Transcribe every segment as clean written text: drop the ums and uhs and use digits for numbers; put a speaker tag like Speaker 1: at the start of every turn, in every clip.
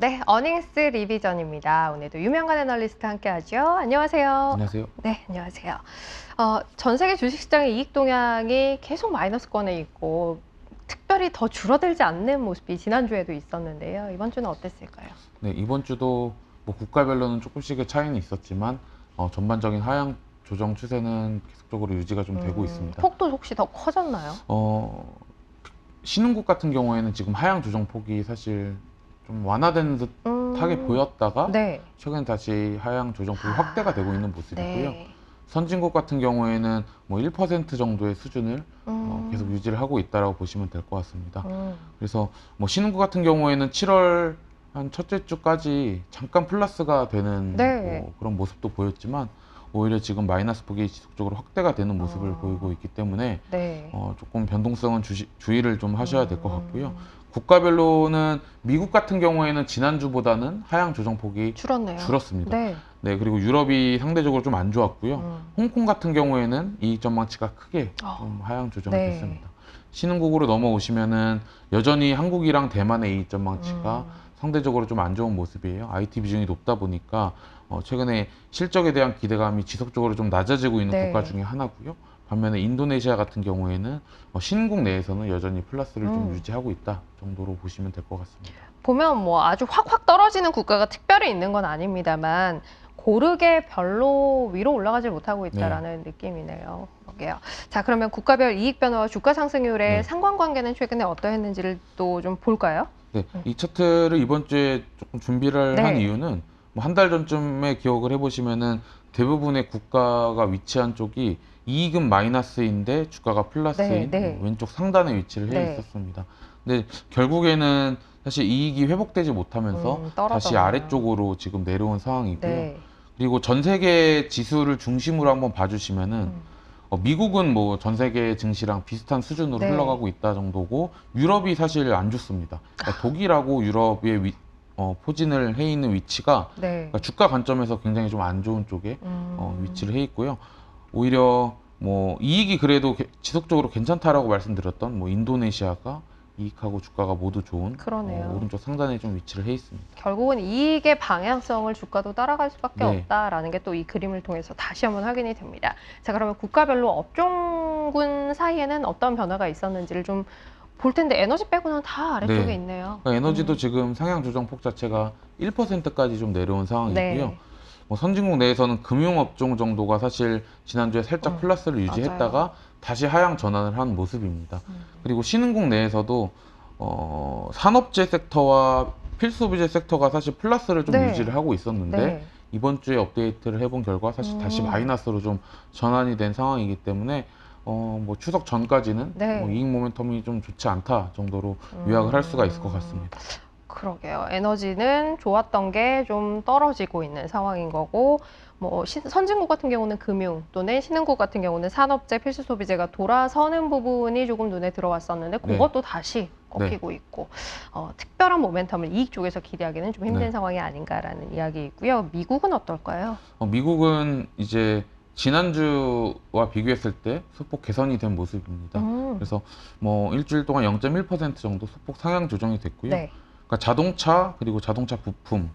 Speaker 1: 네, 어닝스 리비전입니다. 오늘도 유명한 애널리스트 함께하죠. 안녕하세요.
Speaker 2: 안녕하세요.
Speaker 1: 네, 안녕하세요. 전 세계 주식시장의 이익 동향이 계속 마이너스권에 있고 특별히 더 줄어들지 않는 모습이 지난주에도 있었는데요. 이번 주는 어땠을까요?
Speaker 2: 네, 이번 주도 뭐 국가별로는 조금씩의 차이는 있었지만 전반적인 하향 조정 추세는 계속적으로 유지가 좀 되고 있습니다.
Speaker 1: 폭도 혹시 더 커졌나요?
Speaker 2: 신흥국 같은 경우에는 지금 하향 조정 폭이 사실 좀 완화되는 듯하게 보였다가
Speaker 1: 네.
Speaker 2: 최근 다시 하향 조정 폭이 확대가 되고 있는 모습이고요.
Speaker 1: 네.
Speaker 2: 선진국 같은 경우에는 뭐 1% 정도의 수준을 계속 유지를 하고 있다라고 보시면 될 것 같습니다. 그래서 뭐 신흥국 같은 경우에는 7월 한 첫째 주까지 잠깐 플러스가 되는
Speaker 1: 네.
Speaker 2: 뭐 그런 모습도 보였지만 오히려 지금 마이너스 폭이 지속적으로 확대가 되는 모습을 보이고 있기 때문에
Speaker 1: 네.
Speaker 2: 조금 변동성은 주의를 좀 하셔야 될 것 같고요. 국가별로는 미국 같은 경우에는 지난주보다는 하향 조정 폭이
Speaker 1: 줄었네요.
Speaker 2: 줄었습니다.
Speaker 1: 네.
Speaker 2: 네, 그리고 유럽이 상대적으로 좀 안 좋았고요. 홍콩 같은 경우에는 이익 전망치가 크게 좀 하향 조정이
Speaker 1: 네.
Speaker 2: 됐습니다. 신흥국으로 넘어오시면은 여전히 한국이랑 대만의 이익 전망치가 상대적으로 좀 안 좋은 모습이에요. IT 비중이 높다 보니까 최근에 실적에 대한 기대감이 지속적으로 좀 낮아지고 있는
Speaker 1: 네.
Speaker 2: 국가 중에 하나고요. 반면에 인도네시아 같은 경우에는 신흥국 내에서는 여전히 플러스를 좀 유지하고 있다 정도로 보시면 될 것 같습니다.
Speaker 1: 보면 뭐 아주 확확 떨어지는 국가가 특별히 있는 건 아닙니다만 고르게 별로 위로 올라가지 못하고 있다라는 느낌이네요. 그러게요. 자, 그러면 국가별 이익 변화와 주가 상승률의
Speaker 2: 네.
Speaker 1: 상관관계는 최근에 어떠했는지를 또 좀 볼까요?
Speaker 2: 네, 이 차트를 이번 주에 조금 준비를 한
Speaker 1: 네.
Speaker 2: 이유는 뭐 한 달 전쯤에 기억을 해보시면은 대부분의 국가가 위치한 쪽이 이익은 마이너스인데 주가가 플러스인
Speaker 1: 네.
Speaker 2: 뭐 왼쪽 상단에 위치를 해
Speaker 1: 네.
Speaker 2: 있었습니다. 근데 결국에는 사실 이익이 회복되지 못하면서 다시
Speaker 1: 떨어졌네요.
Speaker 2: 아래쪽으로 지금 내려온 상황이고요.
Speaker 1: 네.
Speaker 2: 그리고 전 세계 지수를 중심으로 한번 봐주시면은 미국은 뭐 전 세계 증시랑 비슷한 수준으로
Speaker 1: 네.
Speaker 2: 흘러가고 있다 정도고 유럽이 사실 안 좋습니다. 그러니까 독일하고 유럽의 포진을 해 있는 위치가
Speaker 1: 네.
Speaker 2: 그러니까 주가 관점에서 굉장히 좀 안 좋은 쪽에 위치를 해 있고요. 오히려 뭐 이익이 그래도 지속적으로 괜찮다라고 말씀드렸던 뭐 인도네시아가 이익하고 주가가 모두 좋은
Speaker 1: 그러네요.
Speaker 2: 오른쪽 상단에 좀 위치를 해 있습니다.
Speaker 1: 결국은 이익의 방향성을 주가도 따라갈 수밖에
Speaker 2: 네.
Speaker 1: 없다라는 게 또 이 그림을 통해서 다시 한번 확인이 됩니다. 자, 그러면 국가별로 업종군 사이에는 어떤 변화가 있었는지를 좀 볼 텐데 에너지 빼고는 다 아래쪽에
Speaker 2: 네.
Speaker 1: 있네요.
Speaker 2: 그러니까 에너지도 지금 상향 조정 폭 자체가 1%까지 좀 내려온 상황이고요.
Speaker 1: 네.
Speaker 2: 뭐 선진국 내에서는 금융업종 정도가 사실 지난주에 살짝 플러스를 유지했다가
Speaker 1: 맞아요.
Speaker 2: 다시 하향 전환을 한 모습입니다. 그리고 신흥국 내에서도 산업재 섹터와 필수부재 섹터가 사실 플러스를 좀
Speaker 1: 네.
Speaker 2: 유지를 하고 있었는데
Speaker 1: 네.
Speaker 2: 이번 주에 업데이트를 해본 결과 사실 다시 마이너스로 좀 전환이 된 상황이기 때문에 뭐 추석 전까지는
Speaker 1: 네.
Speaker 2: 뭐 이익 모멘텀이 좀 좋지 않다 정도로 요약을 할 수가 있을 것 같습니다.
Speaker 1: 그러게요. 에너지는 좋았던 게 좀 떨어지고 있는 상황인 거고, 뭐 선진국 같은 경우는 금융 또는 신흥국 같은 경우는 산업재, 필수 소비재가 돌아서는 부분이 조금 눈에 들어왔었는데
Speaker 2: 네.
Speaker 1: 그것도 다시 꺾이고 있고 특별한 모멘텀을 이익 쪽에서 기대하기는 좀 힘든
Speaker 2: 네.
Speaker 1: 상황이 아닌가라는 이야기이고요. 미국은 어떨까요?
Speaker 2: 미국은 이제 지난주와 비교했을 때 소폭 개선이 된 모습입니다. 그래서 뭐 일주일 동안 0.1% 정도 소폭 상향 조정이 됐고요.
Speaker 1: 네.
Speaker 2: 그러니까 자동차 그리고 자동차 부품,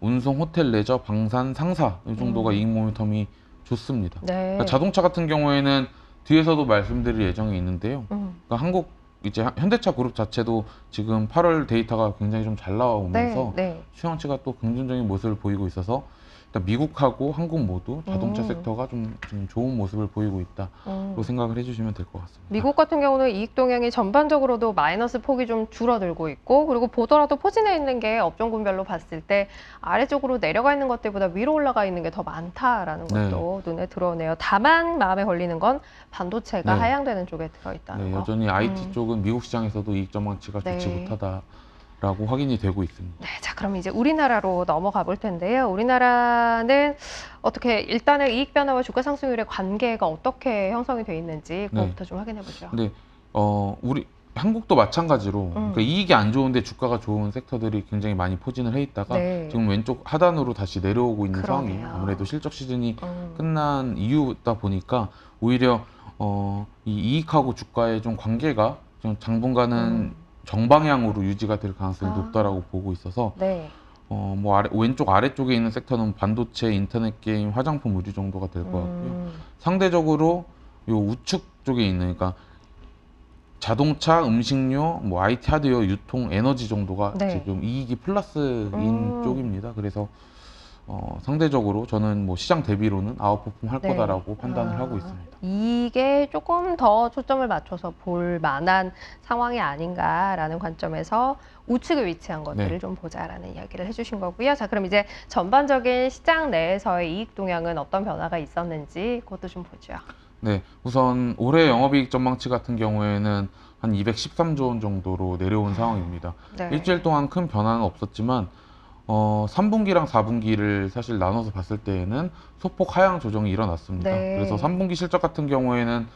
Speaker 2: 운송, 호텔, 레저, 방산, 상사 이 정도가 이익 모멘텀이 좋습니다.
Speaker 1: 네.
Speaker 2: 그러니까 자동차 같은 경우에는 뒤에서도 말씀드릴 예정이 있는데요. 그러니까 한국 이제 현대차 그룹 자체도 지금 8월 데이터가 굉장히 좀 잘 나오면서
Speaker 1: 네.
Speaker 2: 수영치가 또 긍정적인 모습을 보이고 있어서 일단 미국하고 한국 모두 자동차 섹터가 좀 좋은 모습을 보이고 있다고 생각을 해주시면 될 것 같습니다.
Speaker 1: 미국 같은 경우는 이익 동향이 전반적으로도 마이너스 폭이 좀 줄어들고 있고, 그리고 보더라도 포진해 있는 게 업종군별로 봤을 때 아래쪽으로 내려가 있는 것들보다 위로 올라가 있는 게 더 많다라는 것도 눈에 들어오네요. 다만 마음에 걸리는 건 반도체가
Speaker 2: 네.
Speaker 1: 하향되는 쪽에 들어있다는 거.
Speaker 2: 여전히 IT 쪽은 미국 시장에서도 이익 전망치가 좋지 못하다라고 확인이 되고 있습니다.
Speaker 1: 네, 자, 그럼 이제 우리나라로 넘어가 볼 텐데요. 우리나라는 어떻게 일단은 이익 변화와 주가 상승률의 관계가 어떻게 형성이 돼 있는지 그것부터 좀 확인해 보죠.
Speaker 2: 근데 우리 한국도 마찬가지로 그러니까 이익이 안 좋은데 주가가 좋은 섹터들이 굉장히 많이 포진을 해 있다가
Speaker 1: 네.
Speaker 2: 지금 왼쪽 하단으로 다시 내려오고 있는
Speaker 1: 그러네요.
Speaker 2: 상황이에요. 아무래도 실적 시즌이 끝난 이유다 보니까 오히려 이 이익하고 주가의 좀 관계가 좀 당분간은 정방향으로 유지가 될 가능성이 높다라고 보고 있어서
Speaker 1: 네.
Speaker 2: 왼쪽 아래쪽에 있는 섹터는 반도체, 인터넷 게임, 화장품, 의류 정도가 될 것 같고요. 상대적으로 요 우측 쪽에 있는, 그러니까 자동차, 음식료, IT 하드웨어, 유통, 에너지 정도가
Speaker 1: 네.
Speaker 2: 지금 이익이 플러스인
Speaker 1: 음.
Speaker 2: 쪽입니다. 그래서 상대적으로 저는 시장 대비로는 아웃퍼폼 할
Speaker 1: 네.
Speaker 2: 거다라고 판단을 하고 있습니다.
Speaker 1: 이게 조금 더 초점을 맞춰서 볼 만한 상황이 아닌가라는 관점에서 우측에 위치한 것들을
Speaker 2: 네.
Speaker 1: 좀 보자라는 이야기를 해주신 거고요. 자, 그럼 이제 전반적인 시장 내에서의 이익 동향은 어떤 변화가 있었는지 그것도 좀 보죠.
Speaker 2: 네, 우선 올해 영업이익 전망치 같은 경우에는 한 213조 원 정도로 내려온 상황입니다.
Speaker 1: 네.
Speaker 2: 일주일 동안 큰 변화는 없었지만 3분기랑 4분기를 사실 나눠서 봤을 때에는 소폭 하향 조정이 일어났습니다.
Speaker 1: 네.
Speaker 2: 그래서 3분기 실적 같은 경우에는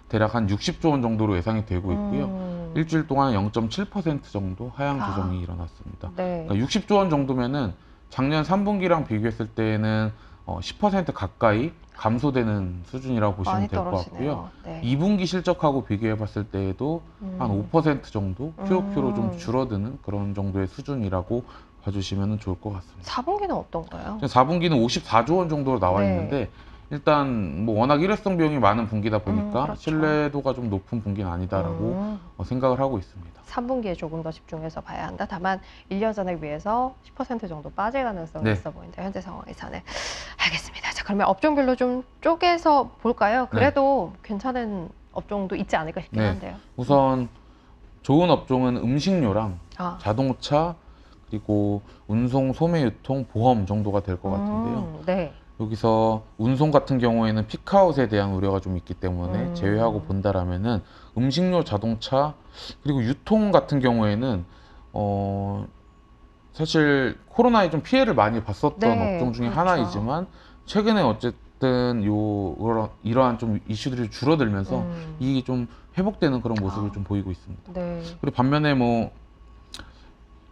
Speaker 2: 대략 한 60조 원 정도로 예상이 되고 있고요. 일주일 동안 0.7% 정도 하향 조정이 일어났습니다.
Speaker 1: 네.
Speaker 2: 그러니까 60조 원 정도면은 작년 3분기랑 비교했을 때는 10% 가까이 감소되는 수준이라고 보시면
Speaker 1: 많이
Speaker 2: 될 것
Speaker 1: 떨어지네요.
Speaker 2: 같고요.
Speaker 1: 네.
Speaker 2: 2분기 실적하고 비교해 봤을 때에도 한 5% 정도 QOQ로 좀
Speaker 1: 음.
Speaker 2: 줄어드는 그런 정도의 수준이라고 봐주시면 좋을 것 같습니다.
Speaker 1: 4분기는 어떤가요?
Speaker 2: 4분기는 54조 원 정도로 나와
Speaker 1: 네.
Speaker 2: 있는데 일단 워낙 일회성 비용이 많은 분기다 보니까
Speaker 1: 그렇죠.
Speaker 2: 신뢰도가 좀 높은 분기는 아니다라고 생각을 하고 있습니다.
Speaker 1: 3분기에 조금 더 집중해서 봐야 한다. 다만 1년 전에 비해서 10% 정도 빠질 가능성이
Speaker 2: 네.
Speaker 1: 있어 보인다. 현재 상황에서는. 알겠습니다. 자, 그러면 업종별로 좀 쪼개서 볼까요? 그래도 괜찮은 업종도 있지 않을까 싶긴
Speaker 2: 네.
Speaker 1: 한데요.
Speaker 2: 우선 좋은 업종은 음식료랑
Speaker 1: 아,
Speaker 2: 자동차 그리고 운송, 소매, 유통, 보험 정도가 될 것 같은데요.
Speaker 1: 네.
Speaker 2: 여기서 운송 같은 경우에는 피크아웃에 대한 우려가 좀 있기 때문에 제외하고 본다라면은 음식료, 자동차 그리고 유통 같은 경우에는 사실 코로나에 좀 피해를 많이 봤었던
Speaker 1: 네,
Speaker 2: 업종 중에
Speaker 1: 그렇죠.
Speaker 2: 하나이지만 최근에 어쨌든 이러한 좀 이슈들이 줄어들면서 이익이 좀 회복되는 그런 모습을 좀 보이고 있습니다.
Speaker 1: 네.
Speaker 2: 그리고 반면에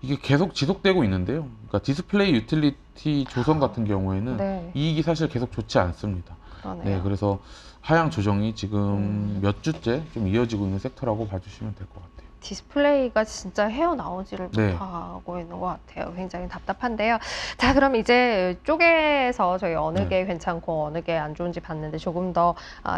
Speaker 2: 이게 계속 지속되고 있는데요. 그러니까 디스플레이 유틸리티 조선 같은 경우에는
Speaker 1: 네.
Speaker 2: 이익이 사실 계속 좋지 않습니다.
Speaker 1: 그러네요.
Speaker 2: 네, 그래서 하향 조정이 지금 몇 주째 좀 이어지고 있는 섹터라고 봐주시면 될 것 같아요.
Speaker 1: 디스플레이가 진짜 헤어나오지를
Speaker 2: 네.
Speaker 1: 못하고 있는 것 같아요. 굉장히 답답한데요. 자, 그럼 이제 쪼개서 저희 어느
Speaker 2: 네.
Speaker 1: 게 괜찮고 어느 게 안 좋은지 봤는데 조금 더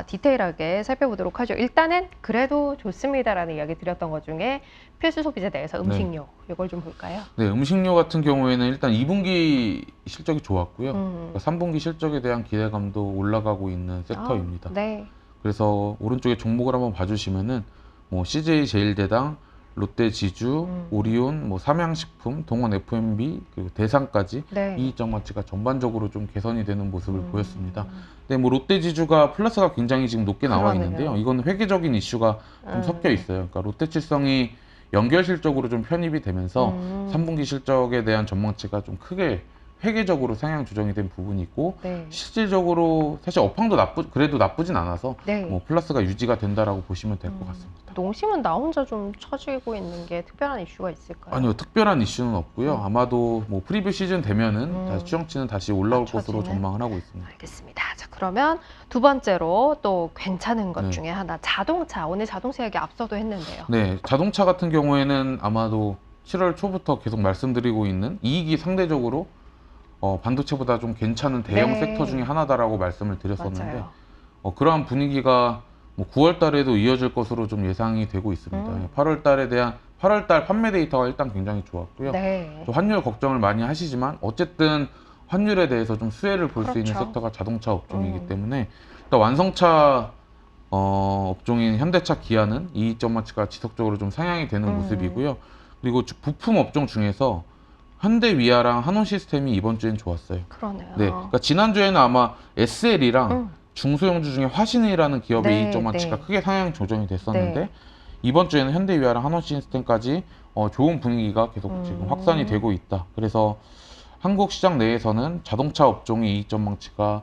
Speaker 1: 디테일하게 살펴보도록 하죠. 일단은 그래도 좋습니다라는 이야기 드렸던 것 중에 필수 소비재 내에서 음식료 이걸 좀 볼까요?
Speaker 2: 네, 음식료 같은 경우에는 일단 2분기 실적이 좋았고요. 그러니까 3분기 실적에 대한 기대감도 올라가고 있는 섹터입니다.
Speaker 1: 네.
Speaker 2: 그래서 오른쪽에 종목을 한번 봐주시면은 CJ 제일대당, 롯데지주, 오리온, 삼양식품, 동원 F&B 그리고 대상까지
Speaker 1: 네.
Speaker 2: 이익 전망치가 전반적으로 좀 개선이 되는 모습을 보였습니다. 근데 롯데지주가 플러스가 굉장히 지금 높게 나와
Speaker 1: 그러네요.
Speaker 2: 있는데요. 이건 회계적인 이슈가 좀 섞여 있어요. 그러니까 롯데칠성이 연결 실적으로 좀 편입이 되면서 3분기 실적에 대한 전망치가 좀 크게 회계적으로 상향 조정이 된 부분이 있고
Speaker 1: 네.
Speaker 2: 실질적으로 사실 업황도 그래도 나쁘진 않아서
Speaker 1: 네.
Speaker 2: 플러스가 유지가 된다라고 보시면 될 것 같습니다.
Speaker 1: 농심은 나 혼자 좀 처지고 있는 게 특별한 이슈가 있을까요?
Speaker 2: 아니요, 특별한 이슈는 없고요. 아마도 프리뷰 시즌 되면은 다시 추정치는 다시 올라올 것으로
Speaker 1: 맞춰지는?
Speaker 2: 전망을 하고 있습니다.
Speaker 1: 알겠습니다. 자, 그러면 두 번째로 또 괜찮은 것
Speaker 2: 네.
Speaker 1: 중에 하나, 자동차. 오늘 자동차 얘기 앞서도 했는데요.
Speaker 2: 네, 자동차 같은 경우에는 아마도 7월 초부터 계속 말씀드리고 있는 이익이 상대적으로 반도체보다 좀 괜찮은 대형
Speaker 1: 네.
Speaker 2: 섹터 중에 하나다라고 말씀을 드렸었는데
Speaker 1: 맞아요.
Speaker 2: 그러한 분위기가 9월 달에도 이어질 것으로 좀 예상이 되고 있습니다. 8월 달 판매 데이터가 일단 굉장히 좋았고요.
Speaker 1: 네.
Speaker 2: 또 환율 걱정을 많이 하시지만 어쨌든 환율에 대해서 좀 수혜를 볼 수 있는
Speaker 1: 그렇죠.
Speaker 2: 섹터가 자동차 업종이기 때문에 일단 완성차 업종인 현대차, 기아는 이익 전망치가 지속적으로 좀 상향이 되는 모습이고요. 그리고 부품 업종 중에서 현대 위아랑 한온 시스템이 이번 주엔 좋았어요.
Speaker 1: 그러네요.
Speaker 2: 네, 그러니까 지난주에는 아마 SL이랑 중소형주 중에 화신이라는 기업의
Speaker 1: 네,
Speaker 2: 이익 전망치가
Speaker 1: 네.
Speaker 2: 크게 상향 조정이 됐었는데
Speaker 1: 네.
Speaker 2: 이번 주에는 현대 위아랑 한온 시스템까지 좋은 분위기가 계속 지금 확산이 되고 있다. 그래서 한국 시장 내에서는 자동차 업종의 이익 전망치가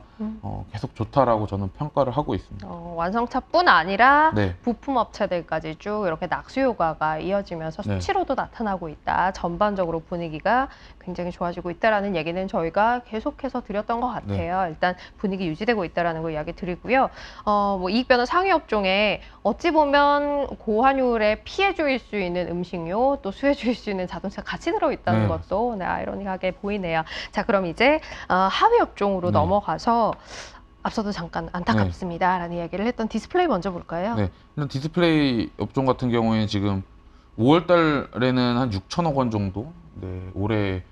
Speaker 2: 계속 좋다라고 저는 평가를 하고 있습니다.
Speaker 1: 완성차뿐 아니라
Speaker 2: 네.
Speaker 1: 부품 업체들까지 쭉 이렇게 낙수 효과가 이어지면서
Speaker 2: 네.
Speaker 1: 수치로도 나타나고 있다. 전반적으로 분위기가 굉장히 좋아지고 있다라는 얘기는 저희가 계속해서 드렸던 것 같아요. 일단 분위기 유지되고 있다라는 거 이야기 드리고요. 뭐 이익 변화 상위 업종에 어찌 보면 고환율에 피해주일 수 있는 음식료, 또 수혜주일 수 있는 자동차 같이 들어있다는
Speaker 2: 네.
Speaker 1: 것도 아이러니하게 보이네요. 자, 그럼 이제 하위 업종으로
Speaker 2: 네.
Speaker 1: 넘어가서 앞서도 잠깐 안타깝습니다라는 이야기를 했던 디스플레이 먼저 볼까요?
Speaker 2: 네. 일단 디스플레이 업종 같은 경우에는 지금 5월 달에는 한 6천억 원 정도, 네, 올해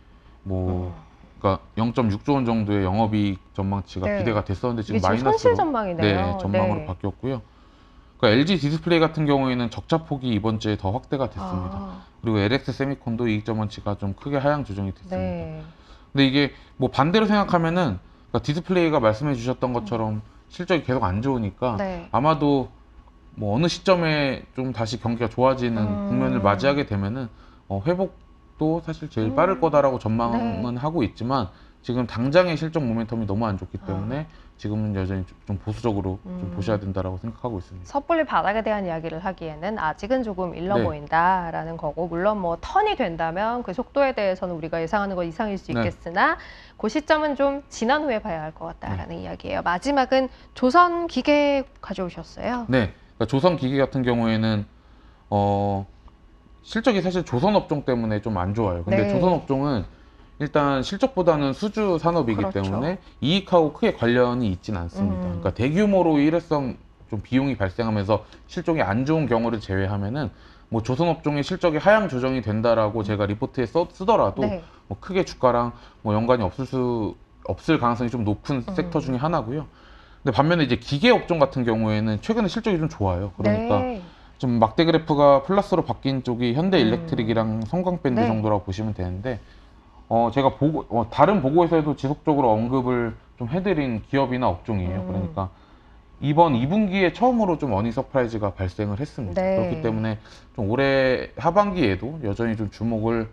Speaker 2: 뭐 그러니까 0.6조 원 정도의 영업이익 전망치가
Speaker 1: 네.
Speaker 2: 기대가 됐었는데 지금
Speaker 1: 이게 지금
Speaker 2: 마이너스로
Speaker 1: 손실 전망이네요.
Speaker 2: 네, 전망으로
Speaker 1: 네.
Speaker 2: 바뀌었고요. 그러니까 LG 디스플레이 같은 경우에는 적자 폭이 이번 주에 더 확대가 됐습니다. 그리고 LX 세미콘도 이익 전망치가 좀 크게 하향 조정이 됐습니다.
Speaker 1: 네.
Speaker 2: 근데 이게 뭐 반대로 생각하면은 그러니까 디스플레이가 말씀해 주셨던 것처럼 실적이 계속 안 좋으니까
Speaker 1: 네.
Speaker 2: 아마도 뭐 어느 시점에 좀 다시 경기가 좋아지는 국면을 맞이하게 되면은 회복도 사실 제일 빠를 거다라고 전망은 하고 있지만 지금 당장의 실적 모멘텀이 너무 안 좋기 때문에 지금은 여전히 좀 보수적으로 좀 보셔야 된다라고 생각하고 있습니다.
Speaker 1: 섣불리 바닥에 대한 이야기를 하기에는 아직은 조금 일러
Speaker 2: 네.
Speaker 1: 보인다라는 거고, 물론 뭐 턴이 된다면 그 속도에 대해서는 우리가 예상하는 것 이상일 수
Speaker 2: 네.
Speaker 1: 있겠으나 그 시점은 좀 지난 후에 봐야 할 것 같다라는 이야기예요. 마지막은 조선기계 가져오셨어요.
Speaker 2: 네, 그러니까 조선기계 같은 경우에는 실적이 사실 조선업종 때문에 좀 안 좋아요. 근데
Speaker 1: 네.
Speaker 2: 조선업종은 일단 실적보다는 수주 산업이기
Speaker 1: 그렇죠.
Speaker 2: 때문에 이익하고 크게 관련이 있지는 않습니다. 그러니까 대규모로 일회성 좀 비용이 발생하면서 실적이 안 좋은 경우를 제외하면은 뭐 조선업종의 실적이 하향 조정이 된다라고 제가 리포트에 쓰더라도
Speaker 1: 네.
Speaker 2: 뭐 크게 주가랑 뭐 연관이 없을 가능성이 좀 높은 섹터 중에 하나고요. 근데 반면에 이제 기계업종 같은 경우에는 최근에 실적이 좀 좋아요. 그러니까
Speaker 1: 네.
Speaker 2: 좀 막대 그래프가 플러스로 바뀐 쪽이 현대일렉트릭이랑 성광밴드
Speaker 1: 네.
Speaker 2: 정도라고 보시면 되는데 제가 다른 보고에서도 지속적으로 언급을 좀 해드린 기업이나 업종이에요. 그러니까 이번 2분기에 처음으로 좀 어닝 서프라이즈가 발생을 했습니다.
Speaker 1: 네.
Speaker 2: 그렇기 때문에 좀 올해 하반기에도 여전히 좀 주목을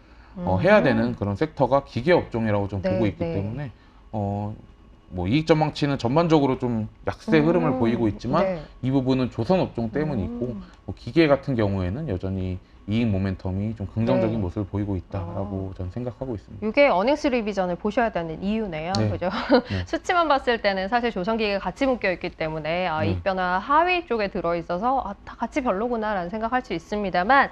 Speaker 2: 해야 되는 그런 섹터가 기계 업종이라고 좀
Speaker 1: 네,
Speaker 2: 보고 있기
Speaker 1: 네.
Speaker 2: 때문에 뭐 이익 전망치는 전반적으로 좀 약세 흐름을 보이고 있지만
Speaker 1: 네.
Speaker 2: 이 부분은 조선 업종 때문이 있고 뭐 기계 같은 경우에는 여전히 이익 모멘텀이 좀 긍정적인
Speaker 1: 네.
Speaker 2: 모습을 보이고 있다라고 저는 생각하고 있습니다.
Speaker 1: 이게 어닝스 리비전을 보셔야 되는 이유네요.
Speaker 2: 네.
Speaker 1: 그죠?
Speaker 2: 네.
Speaker 1: 수치만 봤을 때는 사실 조선기계가 같이 묶여 있기 때문에 이익 변화 하위 쪽에 들어 있어서 다 같이 별로구나라는 생각할 수 있습니다만,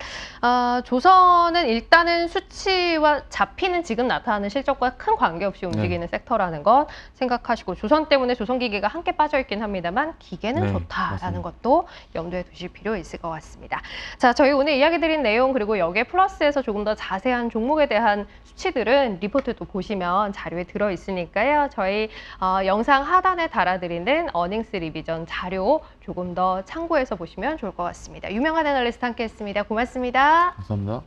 Speaker 1: 조선은 일단은 수치와 잡히는 지금 나타나는 실적과 큰 관계없이 움직이는 섹터라는 것 생각하시고, 조선 때문에 조선기계가 함께 빠져 있긴 합니다만 기계는
Speaker 2: 네,
Speaker 1: 좋다라는
Speaker 2: 맞습니다.
Speaker 1: 것도 염두에 두실 필요 있을 것 같습니다. 자, 저희 오늘 이야기 드린 내용, 그리고 여기에 플러스해서 조금 더 자세한 종목에 대한 수치들은 리포트도 보시면 자료에 들어 있으니까요. 저희 영상 하단에 달아드리는 어닝스 리비전 자료 조금 더 참고해서 보시면 좋을 것 같습니다. 유명한 애널리스트 함께했습니다. 고맙습니다.
Speaker 2: 감사합니다.